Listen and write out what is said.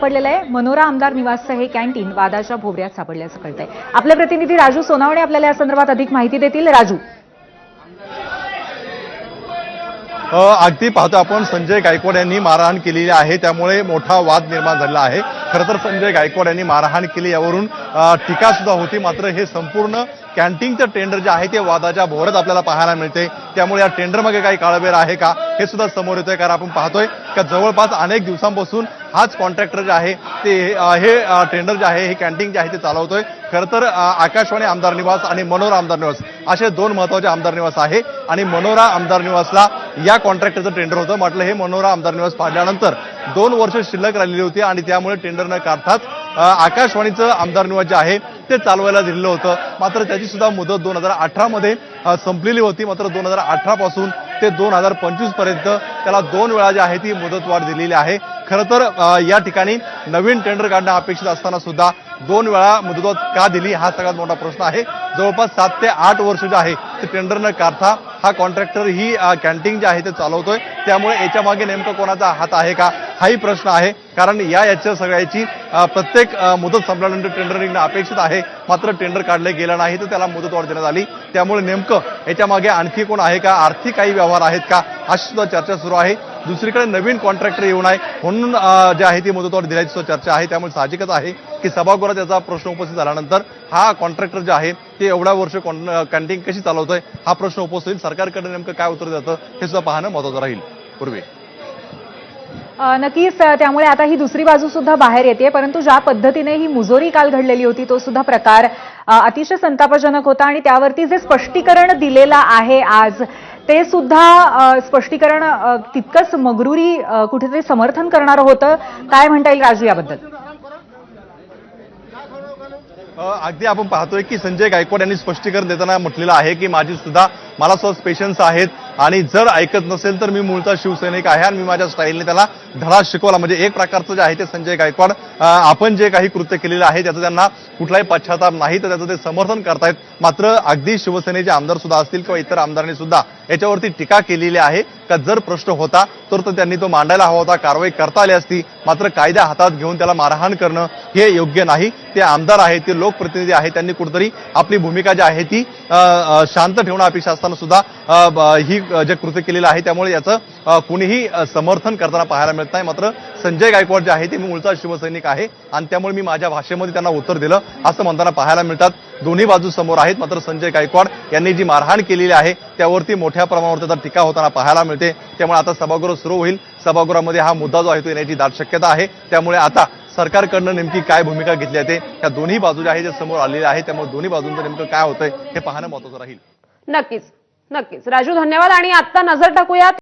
पडलेलं आहे। मनोरा आमदार निवासचं हे कॅन्टीन वादाच्या भोवऱ्यात सापडल्याचं कळतंय। आपले प्रतिनिधी राजू सोनावणे आपल्याला या संदर्भात अधिक माहिती देतील। राजू, अगदी पाहतो आपण संजय गायकवाड यांनी मारहाण केलेली आहे, त्यामुळे मोठा वाद निर्माण झाला आहे। खरं तर संजय गायकवाड यांनी मारहाण केली यावरून टीका सुद्धा होती, मात्र हे संपूर्ण कॅन्टीनचं टेंडर जे आहे ते वादाच्या भोवऱ्यात आपल्याला पाहायला मिळते। त्यामुळे या टेंडर मागे काही काळबेर आहे का हे सुद्धा समोर येतंय, कारण आपण पाहतोय की जवळपास अनेक दिवसांपासून हाच कॉन्ट्रॅक्टर जे आहे ते हे टेंडर जे आहे हे कॅन्टीन जे आहे ते चालवतोय। खरं तर आकाशवाणी आमदार निवास आणि मनोरा आमदार निवास असे दोन महत्त्वाचे आमदार निवास आहे आणि मनोरा आमदार निवासला या कॉन्ट्रॅक्टरचं टेंडर होतं। म्हटलं हे मनोरा आमदार निवास पाडल्यानंतर 2 वर्ष शिल्लक राहिलेली होती आणि त्यामुळे टेंडर न काढताच आकाशवाणीचं आमदार निवास जे आहे ते चालवायला दिलेलं होतं। मात्र त्याची सुद्धा मुदत 2018 मध्ये संपलेली होती। मात्र 2018 पासून ते 2025 पर्यंत त्याला 2 वेळा जी आहे ती मुदतवाढ दिलेली आहे। खरं तर या ठिकाणी नवीन टेंडर काढणं अपेक्षित असताना सुद्धा 2 वेळा मुदतवाढ का दिली हा सगळ्यात मोठा प्रश्न आहे। जवळपास 7 ते 8 वर्ष जे आहे ते टेंडर न काढता हा कॉन्ट्रॅक्टर ही कॅन्टीन जे आहे ते चालवतोय। त्यामुळे याच्या मागे नेमकं कोणाचा हात आहे का हाही प्रश्न आहे, कारण याच्या सगळ्याची प्रत्येक मुदत संपल्यानंतर टेंडर निघणं अपेक्षित आहे। मात्र टेंडर काढले गेलं नाही तर त्याला मुदतवाढ देण्यात आली। त्यामुळे नेमकं याच्या मागे आणखी कोण आहे का, आर्थिक काही व्यवहार आहेत का अशी सुद्धा चर्चा सुरू आहे। दुसरीकडे नवीन कॉन्ट्रॅक्टर येऊ नये म्हणून जे आहे ती मुदतवाढ दिल्याची सुद्धा चर्चा आहे। त्यामुळे साहजिकच आहे की सभागृहात याचा प्रश्न उपस्थित झाल्यानंतर हा कॉन्ट्रॅक्टर जे आहे ते एवढ्या वर्ष कॅन्टीन कशी चालवतोय हा प्रश्न उपस्थित होईल। सरकारकडे नेमकं काय उत्तर देतं हे सुद्धा पाहणं महत्त्वाचं राहील। पूर्वी नक्कीच त्यामुळे आता ही दुसरी बाजू सुद्धा बाहेर येते, परंतु ज्या पद्धतीने ही मुजोरी काल घडलेली होती तो सुद्धा प्रकार अतिशय संतापजनक होता आणि त्यावरती जे स्पष्टीकरण दिलेलं आहे आज ते सुद्धा स्पष्टीकरण तितकंच मगरुरी कुठेतरी समर्थन करणारं होतं। काय म्हणता येईल राजू याबद्दल? अगदी आपण पाहतोय की संजय गायकवाड यांनी स्पष्टीकरण देताना म्हटलेलं आहे की मला सुद्धा पेशन्स आहेत आणि जर ऐकत नसेल तर मी मूळचा शिवसैनिक आहे आणि मी माझ्या स्टाईलने त्याला धडा शिकवला। म्हणजे एक प्रकारचं जे आहे ते संजय गायकवाड आपण जे काही कृत्य केलेलं आहे त्याचं त्यांना कुठलाही पश्चाताप नाही, तर त्याचं ते समर्थन करतायत। मात्र अगदी शिवसेनेचे आमदार सुद्धा असतील किंवा इतर आमदारांनी सुद्धा याच्यावरती टीका केलेली आहे का जर प्रश्न होता तर त्यांनी तो मांडायला हवा होता, कारवाई करता आली असती। मात्र कायदा हातात घेऊन त्याला मारहाण करणं हे योग्य नाही। ते आमदार आहेत, ते लोकप्रतिनिधी आहेत, त्यांनी कुठेतरी आपली भूमिका जी आहे ती शांत ठेवणं अपेक्षा असताना सुद्धा ही जे कृत्य केलेलं आहे त्यामुळे याचं कुणीही समर्थन करताना पाहायला मिळत नाही। मात्र संजय गायकवाड जे आहे ते मी मूळचा शिवसैनिक आहे आणि त्यामुळे मी माझ्या भाषेमध्ये त्यांना उत्तर दिलं असं म्हणताना पाहायला मिळतात। दोन्ही बाजू समोर आहेत। मात्र संजय गायकवाड यांनी जी मारहाण केलेली आहे त्यावरती मोठ्या प्रमाणावर त्याचा टीका होताना पाहायला मिळते। त्यामुळे आता सभागृह सुरू होईल, सभागृहामध्ये हा मुद्दा जो आहे तो येण्याची दाट शक्यता आहे। त्यामुळे आता सरकारकडनं नेमकी काय भूमिका घेतली जाते या दोन्ही बाजू ज्या आहेत त्या समोर आलेल्या आहेत, त्यामुळे दोन्ही बाजूंचं नेमकं काय होतंय हे पाहणं महत्त्वाचं राहील। नक्कीच राजू, धन्यवाद। आणि आता नजर टाकूयात